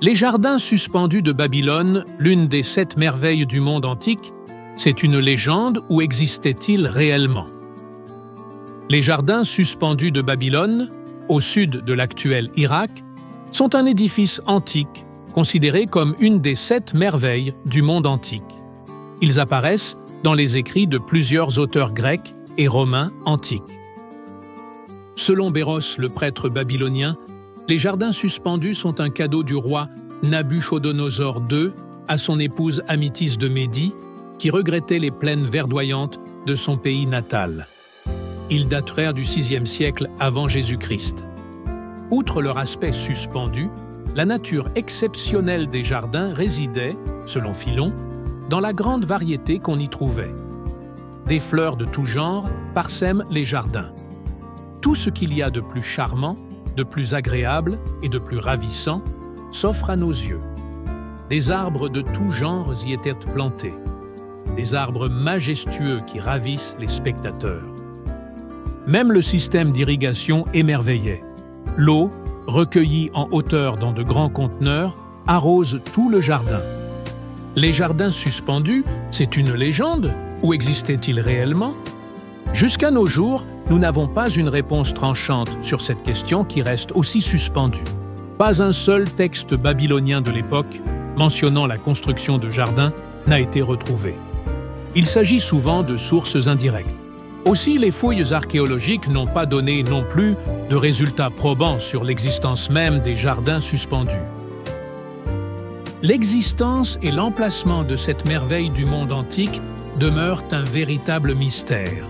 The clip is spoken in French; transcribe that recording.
Les jardins suspendus de Babylone, l'une des 7 merveilles du monde antique, c'est une légende ou existait-il réellement? Les jardins suspendus de Babylone, au sud de l'actuel Irak, sont un édifice antique considéré comme une des 7 merveilles du monde antique. Ils apparaissent dans les écrits de plusieurs auteurs grecs et romains antiques. Selon Béros, le prêtre babylonien, les jardins suspendus sont un cadeau du roi Nabuchodonosor II à son épouse Amytis de Médie, qui regrettait les plaines verdoyantes de son pays natal. Ils dateraient du VIe siècle avant Jésus-Christ. Outre leur aspect suspendu, la nature exceptionnelle des jardins résidait, selon Philon, dans la grande variété qu'on y trouvait. Des fleurs de tout genre parsèment les jardins. Tout ce qu'il y a de plus charmant, de plus agréable et de plus ravissant s'offre à nos yeux. Des arbres de tout genre y étaient plantés. Des arbres majestueux qui ravissent les spectateurs. Même le système d'irrigation émerveillait. L'eau, recueillie en hauteur dans de grands conteneurs, arrose tout le jardin. Les jardins suspendus, c'est une légende ou existait-il réellement? Jusqu'à nos jours, nous n'avons pas une réponse tranchante sur cette question qui reste aussi suspendue. Pas un seul texte babylonien de l'époque mentionnant la construction de jardins n'a été retrouvé. Il s'agit souvent de sources indirectes. Aussi, les fouilles archéologiques n'ont pas donné non plus de résultats probants sur l'existence même des jardins suspendus. L'existence et l'emplacement de cette merveille du monde antique demeurent un véritable mystère.